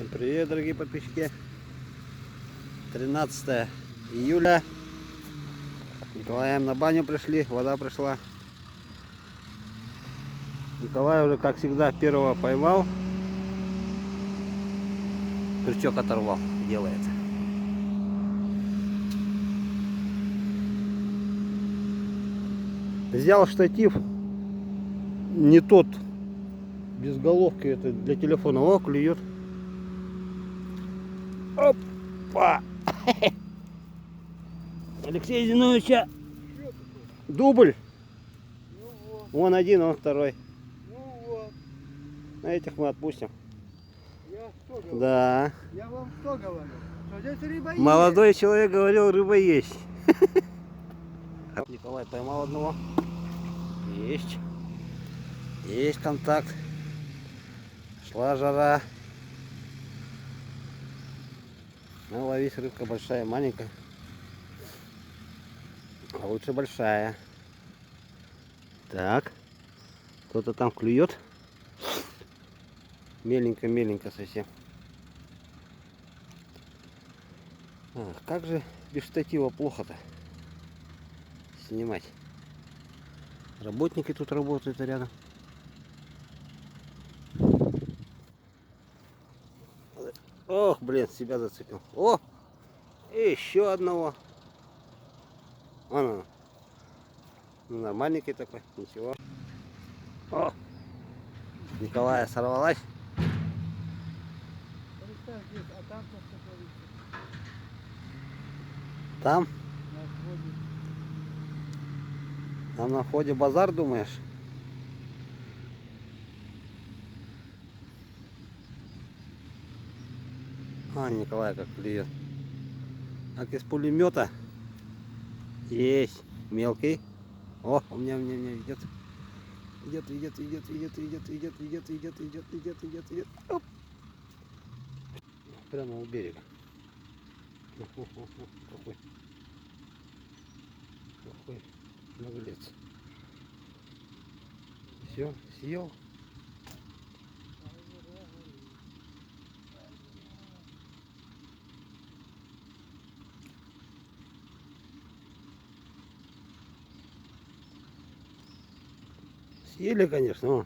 Всем привет, дорогие подписчики. 13 июля. Николаем на баню пришли, вода пришла. Николай уже, как всегда, первого поймал. Крючок оторвал, делает. Взял штатив, не тот, без головки, это для телефона. О, клюет. Опа! Алексея Зиновича дубль. Вон один, вон второй. На этих мы отпустим. Я что говорю? Да. Я вам что говорю? Что здесь рыба Молодой есть. человек говорил, рыба есть. Николай поймал одного. Есть. Есть контакт. Шла жара. Ну, ловись, рыбка большая, маленькая. А лучше большая. Так. Кто-то там клюет. Меленько совсем. Как же без штатива плохо-то снимать. Работники тут работают рядом. Ох, блин, себя зацепил. О! И еще одного. Вон он. Ну, нормальненький такой, ничего. О! Николая сорвалась. Представь здесь, а там что творится? Там? На входе. Там на входе базар, думаешь? А, Николай как клюет. Как из пулемета. Есть. Мелкий. О, у меня идет. Идет. Оп. Прямо у берега. Какой наглец. Все, съел. Съели, конечно. О.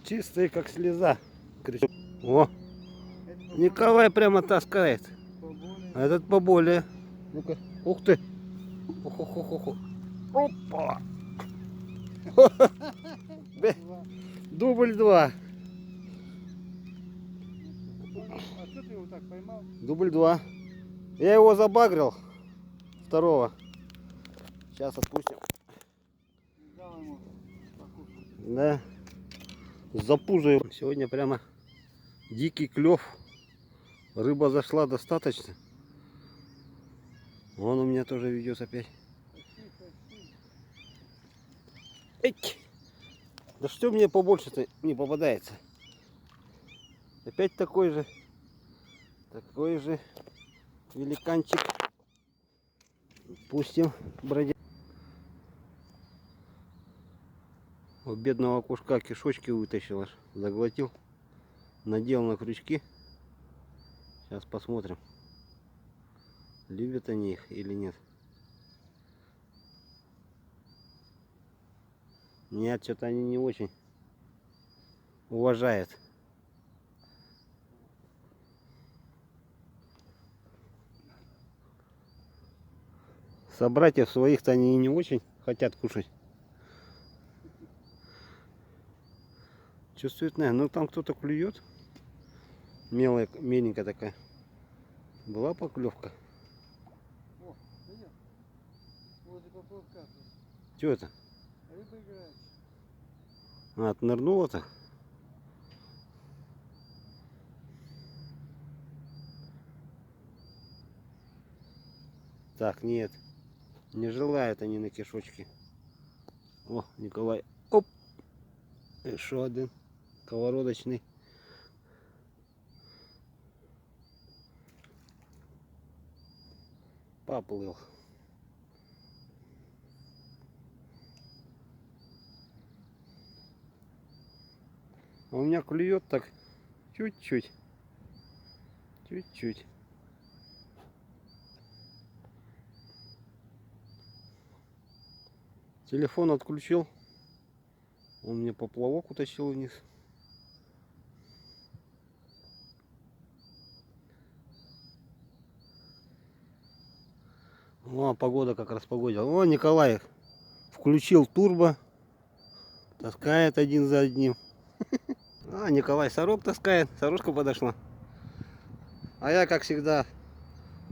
Чистые, как слеза. О, Николай прямо таскает. А этот поболее. Ну-ка, ух ты. Ох. Опа. Дубль 2. А что ты его так поймал? Дубль 2. Я его забагрил. Второго. Сейчас отпустим. Дал ему покушать. Да. За пузо его. Сегодня прямо дикий клев. Рыба зашла достаточно. Вон у меня тоже ведет опять. Эть! Да что мне побольше-то не попадается? Опять такой же великанчик. Пустим бродя. У бедного кушка кишочки вытащил аж, заглотил, надел на крючки. Сейчас посмотрим, любят они их или нет. Нет, что-то они не очень уважают. Собратьев своих-то они не очень хотят кушать. Чувствует, наверное, ну там кто-то клюет. Меленькая такая. Была поклевка. О, видел? Возле поплавка. Что это? Рыба играет. А, отнырнула-то? Так, нет. Не желают они на кишочки. О, Николай. Оп! Еще один. Сковородочный. Поплыл. А у меня клюет так чуть-чуть. Чуть-чуть. Телефон отключил. Он мне поплавок утащил вниз. О, погода как распогодила. О, Николай включил турбо. Таскает один за одним. А, Николай сорок таскает. Сорожка подошла. А я, как всегда,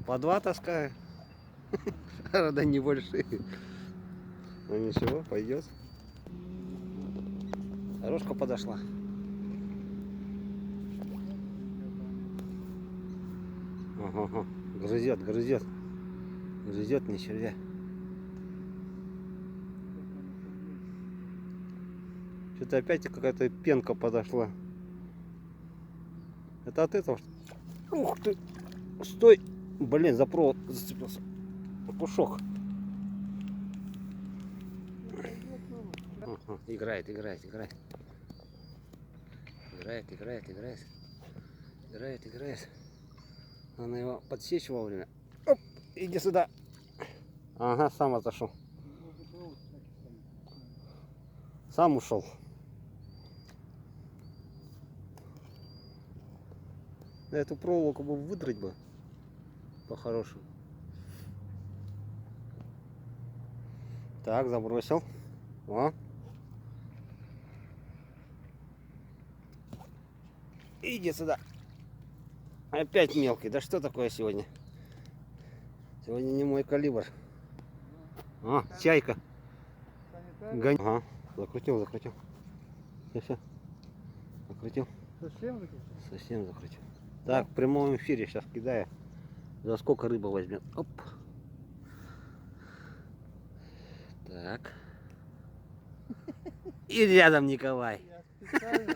по два таскаю. Правда, небольшие. Ну ничего, пойдет. Сорожка подошла. Ага, грызет, грызет. Грызет не червя. Что-то опять какая-то пенка подошла. Это от этого. Ух ты! Стой! Блин, за провод зацепился. Пушок. Ага, играет, играет, играет. Играет, играет, играет. Играет, играет. Надо его подсечь вовремя. Оп! Иди сюда. Ага, сам отошел. Сам ушел. Эту проволоку бы выдрать бы по-хорошему. Так, забросил. О. Иди сюда. Опять мелкий. Да что такое сегодня? Сегодня не мой калибр. А, чайка. Гонь. Ага, закрутил, закрутил. Все. Закрутил. Совсем закрутил? Совсем закрутил. Так, в прямом эфире сейчас кидаю. За сколько рыба возьмет. Оп. Так. И рядом Николай. Я специально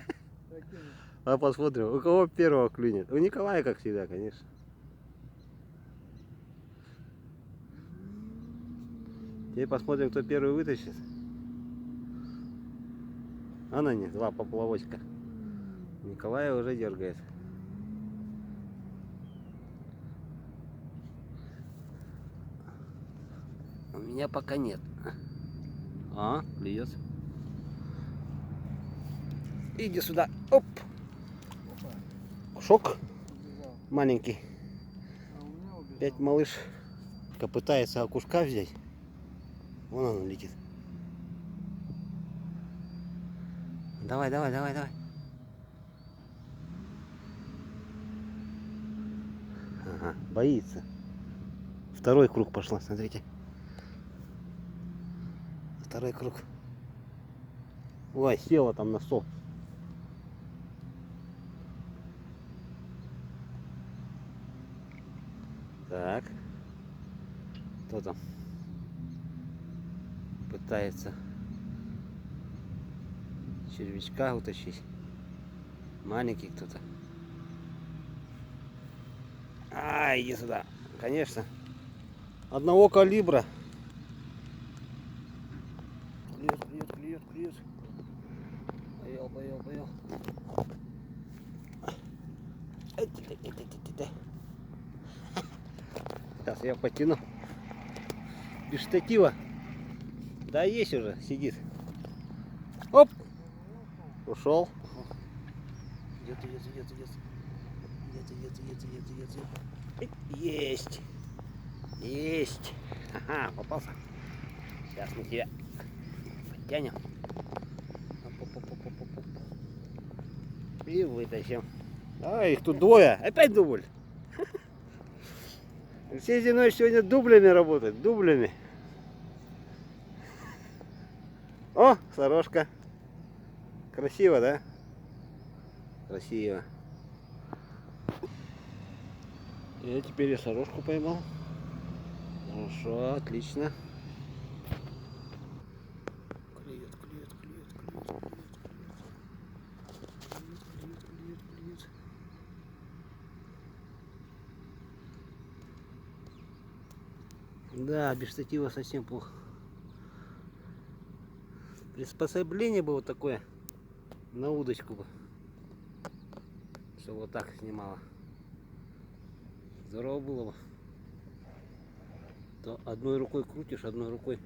закинул. А посмотрим, у кого первого клюнет. У Николая, как всегда, конечно. Теперь посмотрим, кто первый вытащит. А на них два поплавочка. Николай уже дергает. У меня пока нет. А, клюет. Иди сюда. Оп. Шок Убежал. маленький. А у меня убежал. Опять малыш пытается окушка взять. Вон он летит. Давай, давай, давай, давай. Ага, боится. Второй круг пошла, смотрите. Второй круг. Ой, села там на стол. Так. Кто там? Пытается червячка утащить. Маленький кто-то. А, иди сюда. Конечно. Одного калибра. Клюет, клюет, клюет, клюет. Поел, поел, поел. Сейчас я потяну. Без штатива. Да, есть уже, сидит. Оп! Ушел. Идет, идет, идет, идет. Идет, идет, идет, идет, идет, идет. Есть. Есть. Ага, попался. Сейчас мы тебя подтянем. Оп-оп-оп-оп-оп-оп. И вытащим. А, их тут двое. Опять дубль. Все зимой сегодня дублями работают. Дублями. О, сорожка. Красиво, да? Красиво. Я теперь и сорожку поймал. Хорошо, отлично. Клюет, клюет, клюет, клюет, клюет, клюет, клюет, клюет. Да, без штатива совсем плохо. Приспособление бы вот такое на удочку бы, чтобы вот так снимало. Здорово было бы. То одной рукой крутишь, одной рукой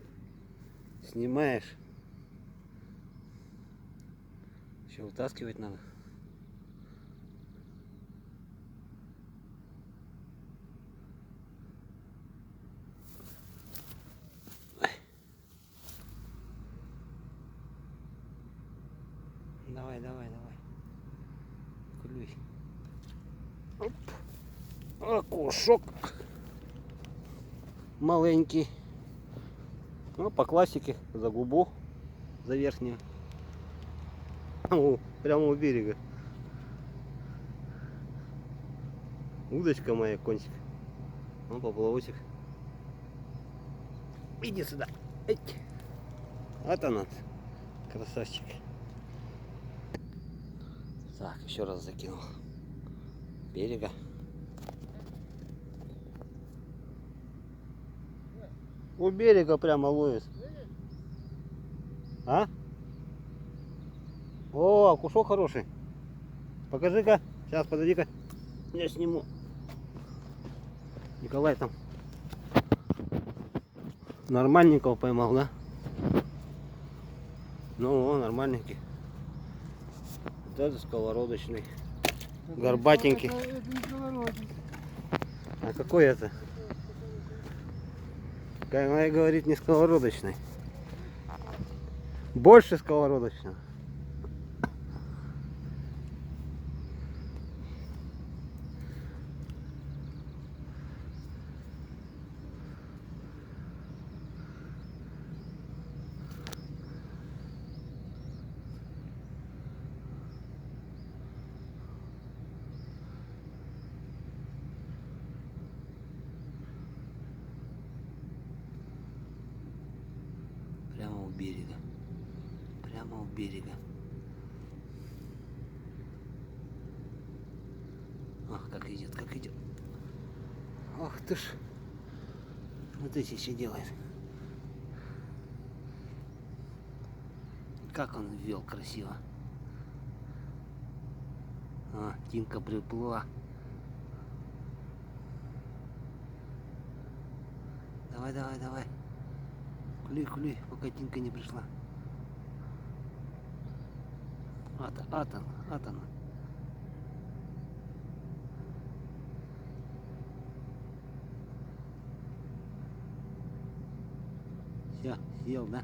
снимаешь. Еще вытаскивать надо. Давай, давай, давай. Клюй. Оп. Окушок. Маленький. Ну, по классике, за губу, за верхнюю. О, прямо у берега. Удочка моя, кончик. Ну, поплавочек. Иди сюда. Эть. Вот она, красавчик. Так, еще раз закинул. Берега. У берега прямо ловит. А? О, окушок хороший. Покажи-ка. Сейчас, подойди-ка. Я сниму. Николай там нормальненького поймал, да? Ну, нормальненький. Вот это сковородочный. Горбатенький. Это не сковородник. А какой это? Как она говорит, не сковородочный. Больше сковородочного. Прямо у берега. Прямо у берега. Ах, как идет, как идет. Ах ты ж. Вот эти все делает. Как он ввел красиво. А, Тинка приплыла. Давай, давай, давай. Клюй, клюй, пока Тинка не пришла. Вот она. Все, съел, да?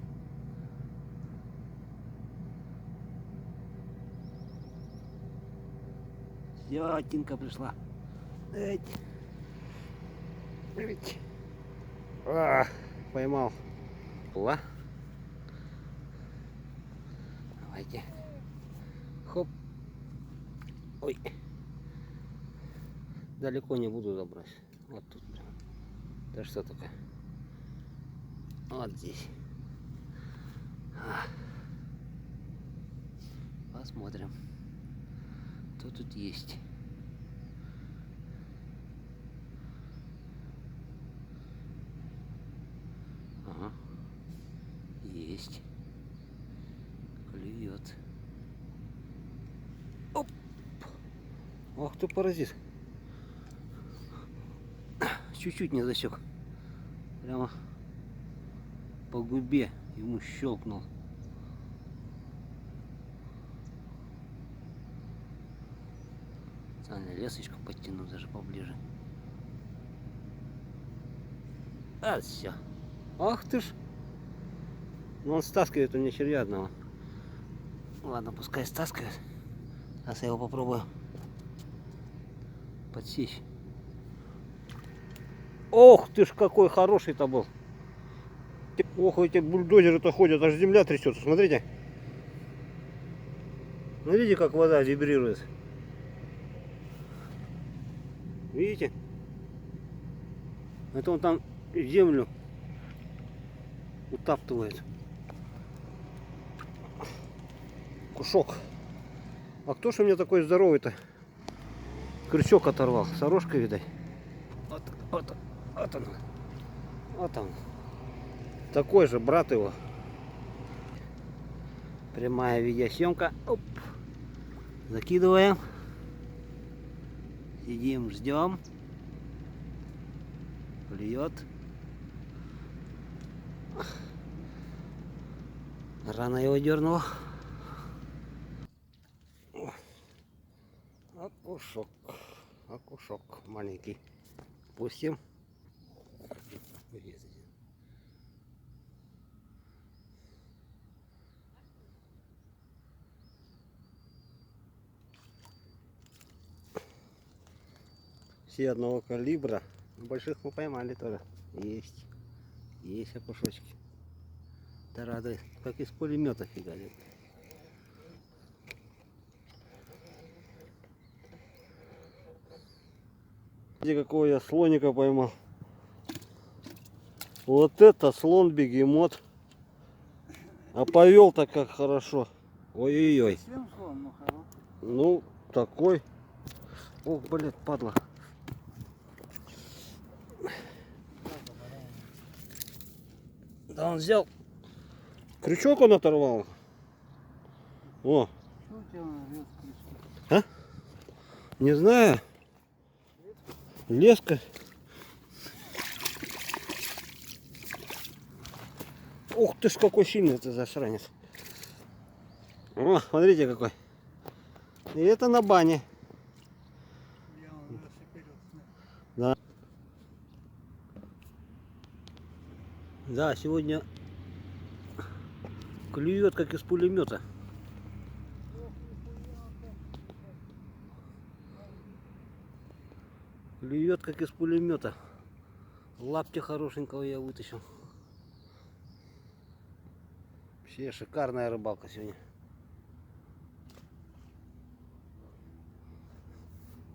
Все, Тинка пришла. Эть. Эть. А, поймал. Пла. Давайте. Хоп. Ой. Далеко не буду забрать. Вот тут прям. Да что такое? Вот здесь. Посмотрим. Что тут есть. Ага. Есть. Клюет. Оп. Ах ты паразит. Чуть-чуть не засек. Прямо по губе ему щелкнул. Специально лесочку подтяну даже поближе. А, все. Ах ты ж. Ну он стаскивает у меня червя одного. Ладно, пускай стаскивает. Сейчас я его попробую подсечь. Ох ты ж, какой хороший-то был. Ох, эти бульдозеры-то ходят, аж земля трясется. Смотрите. Смотрите, как вода вибрирует. Видите? Это он там землю утаптывает. Кушок. А кто ж у меня такой здоровый-то? Крючок оторвал. Сорожка, видать. Вот он. Вот он. Такой же брат его. Прямая видеосъемка. Оп. Закидываем. Сидим, ждем. Клюет. Рано его дернуло. Окушок. Окушок маленький. Пустим. Все одного калибра. Больших мы поймали тоже. Есть. Есть окушочки. Да радует. Как из пулемета фигарит. Смотрите, какого я слоника поймал. Вот это слон-бегемот. А повел-то как хорошо. Ой-ой-ой. Совсем слон, но хороший. Ну, такой. Ох, блядь, падла. Да он взял. Крючок он оторвал. О, Что у тебя на рез крючки? а? Не знаю. Леска. Ух ты ж, какой сильный ты засранец. О, смотрите какой. И это на бане. Я уже вперед. Да. Да, сегодня клюет как из пулемета. Клюет как из пулемета. Лапти хорошенького я вытащил. Вообще шикарная рыбалка сегодня.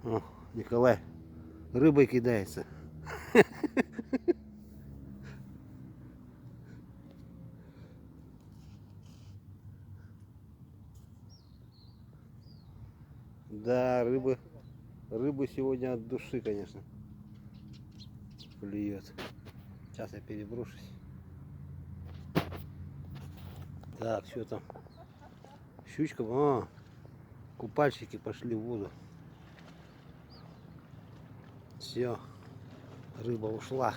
О, Николай рыбой кидается. Да, рыбы сегодня от души, конечно, клюет. Сейчас я переброшусь. Так, что там? Щучка, купальщики пошли в воду. Все, рыба ушла.